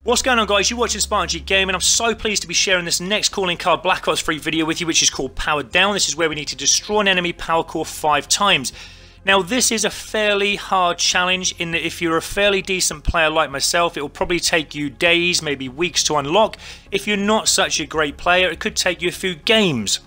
What's going on, guys? You're watching Spartan G Game, and I'm so pleased to be sharing this next calling card Black Ops 3 video with you, which is called Powered Down. This is where we need to destroy an enemy power core 5 times. Now, this is a fairly hard challenge in that if you're a fairly decent player like myself, it will probably take you days, maybe weeks to unlock. If you're not such a great player, it could take you a few games.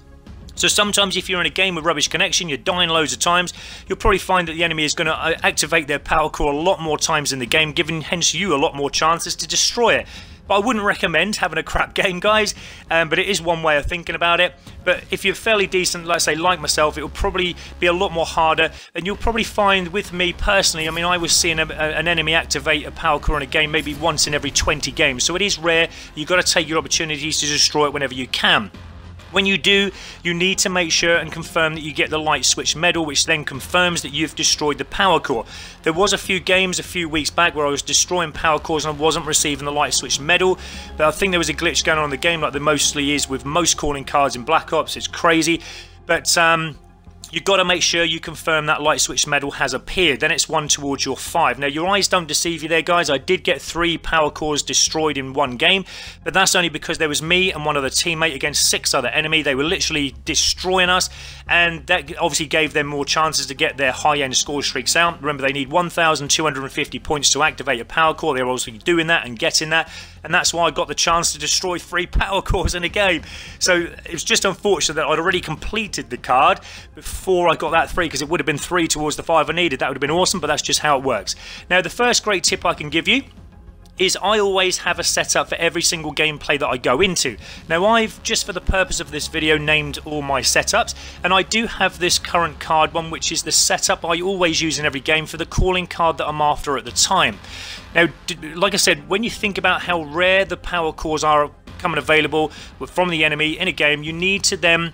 So sometimes if you're in a game with rubbish connection, you're dying loads of times, you'll probably find that the enemy is going to activate their power core a lot more times in the game, giving hence you a lot more chances to destroy it. But I wouldn't recommend having a crap game, guys, but it is one way of thinking about it. But if you're fairly decent, let's say like myself, it will probably be a lot more harder, and you'll probably find with me personally, I mean, I was seeing an enemy activate a power core in a game maybe once in every 20 games, so it is rare. You've got to take your opportunities to destroy it whenever you can. When you do, you need to make sure and confirm that you get the light switch medal, which then confirms that you've destroyed the power core. There was a few games a few weeks back where I was destroying power cores and I wasn't receiving the light switch medal, but I think there was a glitch going on in the game, like there mostly is with most calling cards in Black Ops. It's crazy, but you've got to make sure you confirm that light switch medal has appeared. Then it's one towards your 5. Now, your eyes don't deceive you there, guys. I did get 3 power cores destroyed in one game, but that's only because there was me and one other teammate against 6 other enemy. They were literally destroying us, and that obviously gave them more chances to get their high-end score streaks out. Remember, they need 1,250 points to activate a power core. They're obviously doing that and getting that, and that's why I got the chance to destroy 3 power cores in a game. So it was just unfortunate that I'd already completed the card before I got that 3, because it would have been 3 towards the 5 I needed. That would have been awesome, but that's just how it works. Now, the first great tip I can give you is I always have a setup for every single gameplay that I go into. Now, I've, just for the purpose of this video, named all my setups, and I do have this current card one, which is the setup I always use in every game for the calling card that I'm after at the time. Now, like I said, when you think about how rare the power cores are coming available from the enemy in a game, you need to then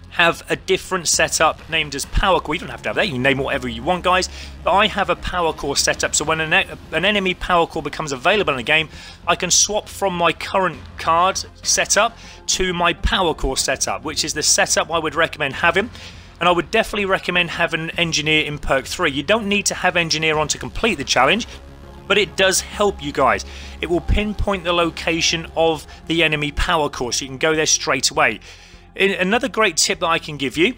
have a different setup named as power core. You don't have to have that, you can name whatever you want, guys, but I have a power core setup, so when an enemy power core becomes available in a game, I can swap from my current card setup to my power core setup, which is the setup I would recommend having. And I would definitely recommend having Engineer in perk 3. You don't need to have Engineer on to complete the challenge, but it does help you guys. It will pinpoint the location of the enemy power core, so you can go there straight away. Another great tip that I can give you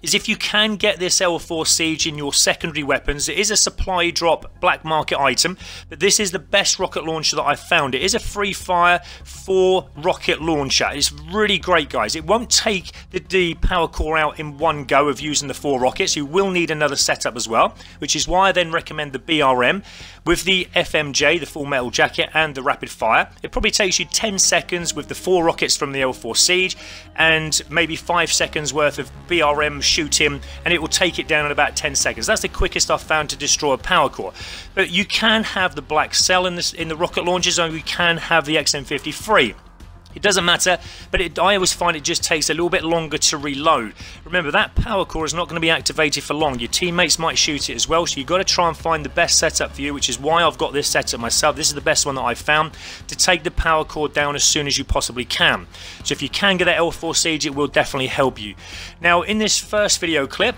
is if you can get this L4 Siege in your secondary weapons. It is a supply drop black market item, but this is the best rocket launcher that I've found. It is a free fire 4 rocket launcher. It's really great, guys. It won't take the power core out in one go of using the 4 rockets. You will need another setup as well, which is why I then recommend the BRM with the FMJ, the full metal jacket, and the rapid fire. It probably takes you 10 seconds with the 4 rockets from the L4 Siege and maybe 5 seconds worth of BRM shooting, and it will take it down in about 10 seconds. That's the quickest I've found to destroy a power core. But you can have the black cell in the rocket launchers, and you can have the XM53. It doesn't matter, but I always find it just takes a little bit longer to reload. Remember, that power core is not going to be activated for long. Your teammates might shoot it as well, so you've got to try and find the best setup for you, which is why I've got this setup myself. This is the best one that I've found to take the power core down as soon as you possibly can. So if you can get that L4 Siege, it will definitely help you. Now, in this first video clip,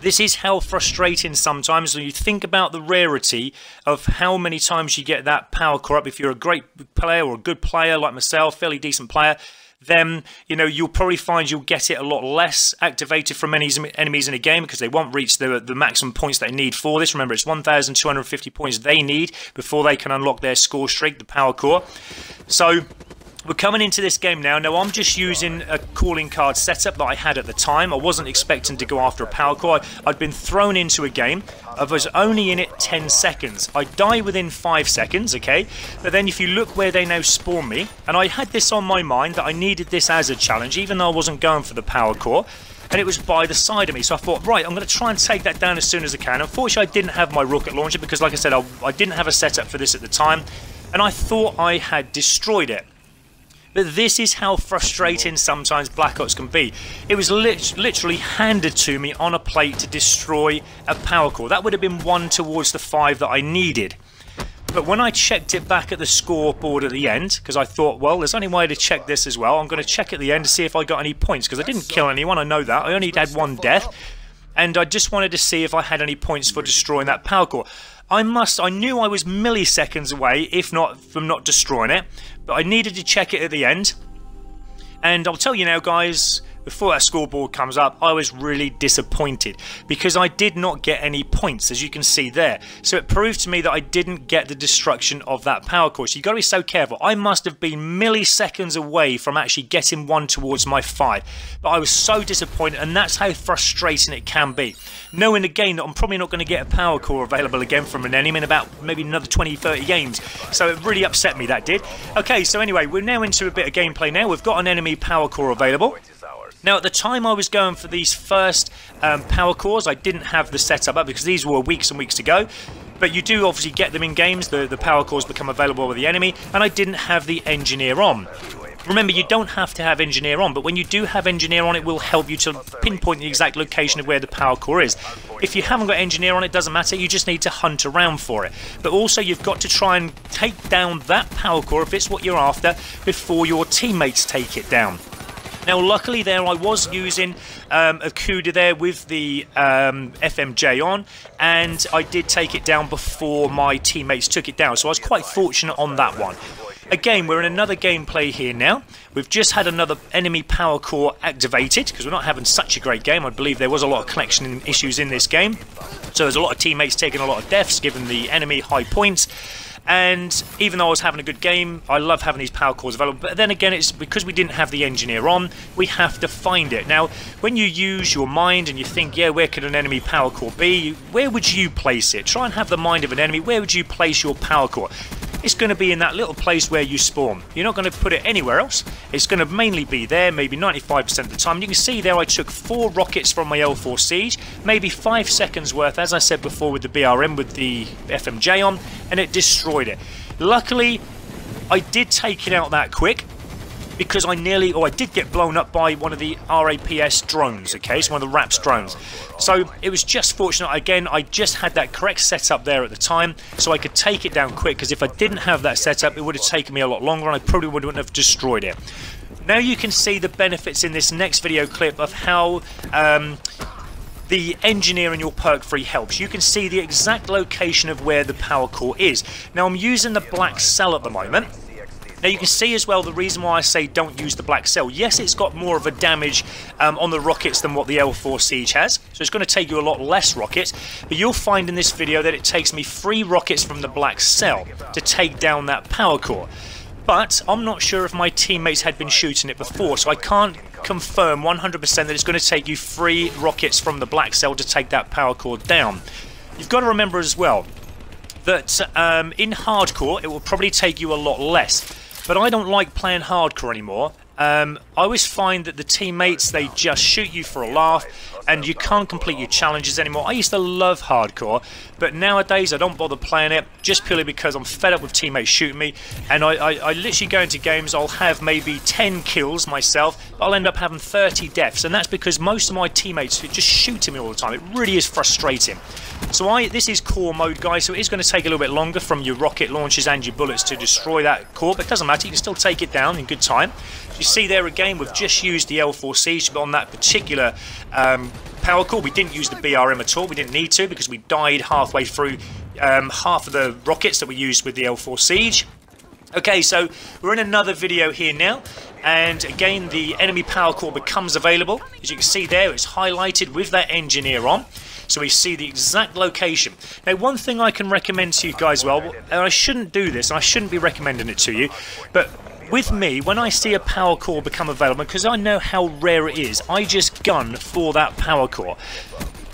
this is how frustrating sometimes when you think about the rarity of how many times you get that power core up. If you're a great player or a good player like myself, fairly decent player, then you'll probably find you'll get it a lot less activated from enemies in a game, because they won't reach the maximum points they need for this. Remember, it's 1,250 points they need before they can unlock their score streak, the power core. So we're coming into this game now. Now, I'm just using a calling card setup that I had at the time. I wasn't expecting to go after a power core. I'd been thrown into a game. I was only in it 10 seconds. I die within 5 seconds, okay? But then if you look where they now spawn me, and I had this on my mind that I needed this as a challenge, even though I wasn't going for the power core, and it was by the side of me. So I thought, right, I'm going to try and take that down as soon as I can. Unfortunately, I didn't have my rocket launcher because, like I said, I didn't have a setup for this at the time, and I thought I had destroyed it. But this is how frustrating sometimes Black Ops can be. It was literally handed to me on a plate to destroy a power core. That would have been 1 towards the 5 that I needed. But when I checked it back at the scoreboard at the end, because I thought, well, there's only way to check this as well. I'm going to check at the end to see if I got any points, because I didn't kill anyone, I know that. I only had 1 death. and I just wanted to see if I had any points for destroying that power core. I knew I was milliseconds away, if not from not destroying it, but I needed to check it at the end. And I'll tell you now, guys, before that scoreboard comes up, I was really disappointed because I did not get any points, as you can see there. So it proved to me that I didn't get the destruction of that power core. So you've got to be so careful. I must have been milliseconds away from actually getting one towards my 5. But I was so disappointed, and that's how frustrating it can be. Knowing again that I'm probably not going to get a power core available again from an enemy in about maybe another 20-30 games. So it really upset me, that did. Okay, so anyway, we're now into a bit of gameplay now. We've got an enemy power core available. Now, at the time I was going for these first power cores, I didn't have the setup up because these were weeks and weeks ago. But you do obviously get them in games, the power cores become available with the enemy, and I didn't have the engineer on. Remember, you don't have to have engineer on, but when you do have engineer on, it will help you to pinpoint the exact location of where the power core is. If you haven't got engineer on, it doesn't matter, you just need to hunt around for it. But also, you've got to try and take down that power core if it's what you're after before your teammates take it down. Now, luckily there I was using a CUDA there with the FMJ on, and I did take it down before my teammates took it down, so I was quite fortunate on that one. Again, we're in another gameplay here now. We've just had another enemy power core activated because we're not having such a great game. I believe there was a lot of connection issues in this game, so there's a lot of teammates taking a lot of deaths, giving the enemy high points. And even though I was having a good game, I love having these power cores available. But then again, it's because we didn't have the engineer on, we have to find it. Now, when you use your mind and you think, yeah, where could an enemy power core be? Where would you place it? Try and have the mind of an enemy. Where would you place your power core? It's going to be in that little place where you spawn. You're not going to put it anywhere else. It's going to mainly be there, maybe 95% of the time. You can see there I took 4 rockets from my L4 Siege, maybe 5 seconds worth, as I said before, with the BRM, with the FMJ on, and it destroyed it. Luckily, I did take it out that quick, because I did get blown up by one of the RAPS drones, okay, so one of the RAPS drones. So it was just fortunate, again, I just had that correct setup there at the time, so I could take it down quick, because if I didn't have that setup, it would have taken me a lot longer, and I probably wouldn't have destroyed it. Now you can see the benefits in this next video clip of how the engineer in your perk free helps. You can see the exact location of where the power core is. Now I'm using the black cell at the moment. Now you can see as well the reason why I say don't use the black cell. Yes, it's got more of a damage on the rockets than what the L4 Siege has, so it's going to take you a lot less rockets, but you'll find in this video that it takes me 3 rockets from the black cell to take down that power core. But I'm not sure if my teammates had been shooting it before, so I can't confirm 100% that it's going to take you 3 rockets from the black cell to take that power core down. You've got to remember as well that in hardcore it will probably take you a lot less. But I don't like playing hardcore anymore. I always find that the teammates, they just shoot you for a laugh and you can't complete your challenges anymore. I used to love hardcore, but nowadays I don't bother playing it just purely because I'm fed up with teammates shooting me, and I literally go into games, I'll have maybe 10 kills myself, but I'll end up having 30 deaths, and that's because most of my teammates just shoot at me all the time. It really is frustrating. So this is core mode, guys, so it is going to take a little bit longer from your rocket launches and your bullets to destroy that core, but it doesn't matter, you can still take it down in good time. You see there again, we've just used the L4 Siege, but on that particular power core, we didn't use the BRM at all. We didn't need to because we died halfway through half of the rockets that we used with the L4 Siege. Okay, so we're in another video here now, and again the enemy power core becomes available. As you can see there, it's highlighted with that engineer on, so we see the exact location. Now, one thing I can recommend to you guys, well, and I shouldn't do this, and I shouldn't be recommending it to you, but with me, when I see a power core become available, because I know how rare it is, I just gun for that power core.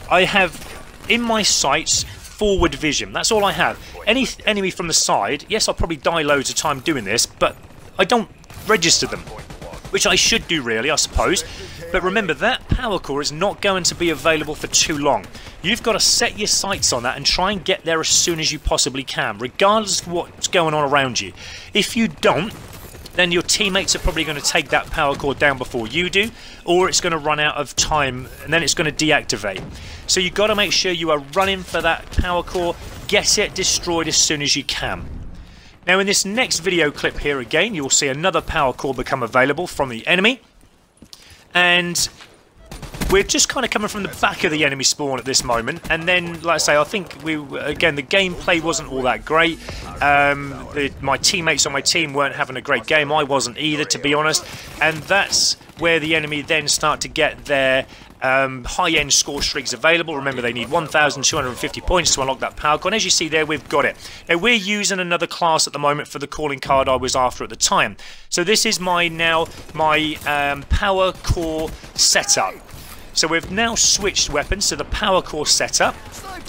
I have in my sights forward vision. That's all I have. Any enemy from the side, yes, I'll probably die loads of time doing this, but I don't register them, which I should do really, I suppose. But remember, that power core is not going to be available for too long. You've got to set your sights on that and try and get there as soon as you possibly can, regardless of what's going on around you. If you don't, then your teammates are probably going to take that power core down before you do, or it's going to run out of time and then it's going to deactivate. So you've got to make sure you are running for that power core, get it destroyed as soon as you can. Now in this next video clip here again, you'll see another power core become available from the enemy, and We're just kind of coming from the back of the enemy spawn at this moment, and then, like I say, I think again, the gameplay wasn't all that great. My teammates on my team weren't having a great game. I wasn't either, to be honest, and that's where the enemy then start to get their high-end score streaks available. Remember, they need 1,250 points to unlock that power core, and as you see there, we've got it. Now, we're using another class at the moment for the calling card I was after at the time. So this is my power core setup. So we've now switched weapons to the power core setup.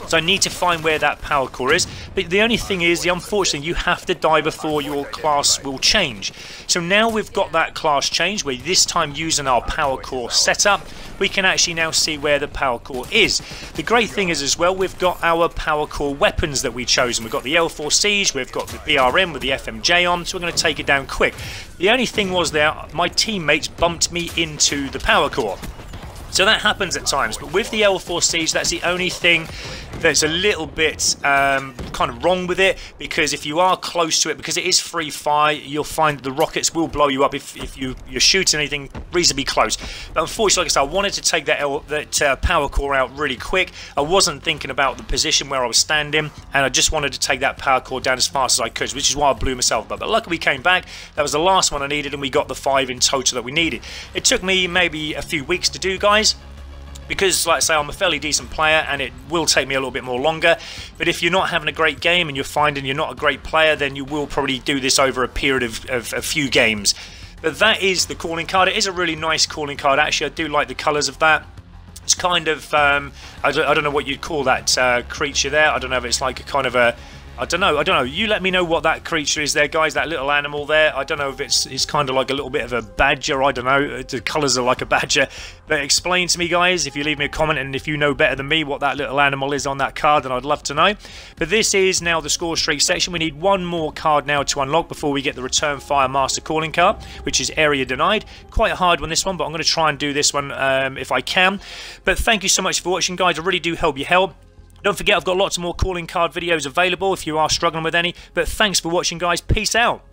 So I need to find where that power core is. But the only thing is, unfortunately, you have to die before your class will change. So now we've got that class change. We're this time using our power core setup. We can actually now see where the power core is. The great thing is as well, we've got our power core weapons that we've chosen. We've got the L4 Siege, we've got the BRM with the FMJ on, so we're going to take it down quick. The only thing was there, my teammates bumped me into the power core. So that happens at times, but with the L4 Siege, that's the only thing that's a little bit kind of wrong with it, because if you are close to it, because it is free fire, you'll find the rockets will blow you up if you're shooting anything reasonably close. But unfortunately, like I said, I wanted to take that power core out really quick. I wasn't thinking about the position where I was standing, and I just wanted to take that power core down as fast as I could, which is why I blew myself up. But luckily we came back. That was the last one I needed, and we got the 5 in total that we needed. It took me maybe a few weeks to do, guys, because, like I say, I'm a fairly decent player and it will take me a little bit more longer. But if you're not having a great game and you're finding you're not a great player, then you will probably do this over a period of a few games. But that is the calling card. It is a really nice calling card, actually. I do like the colours of that. It's kind of, I don't know what you'd call that creature there. I don't know if it's like a kind of a, I don't know. You let me know what that creature is there, guys, that little animal there. I don't know if it's kind of like a little bit of a badger. I don't know. The colours are like a badger. But explain to me, guys, if you leave me a comment, and if you know better than me what that little animal is on that card, then I'd love to know. But this is now the score streak section. We need one more card now to unlock before we get the Return Fire Master calling card, which is Area Denied. Quite a hard one, this one, but I'm going to try and do this one if I can. But thank you so much for watching, guys. I really do hope you help. Don't forget, I've got lots more calling card videos available if you are struggling with any. But thanks for watching, guys. Peace out.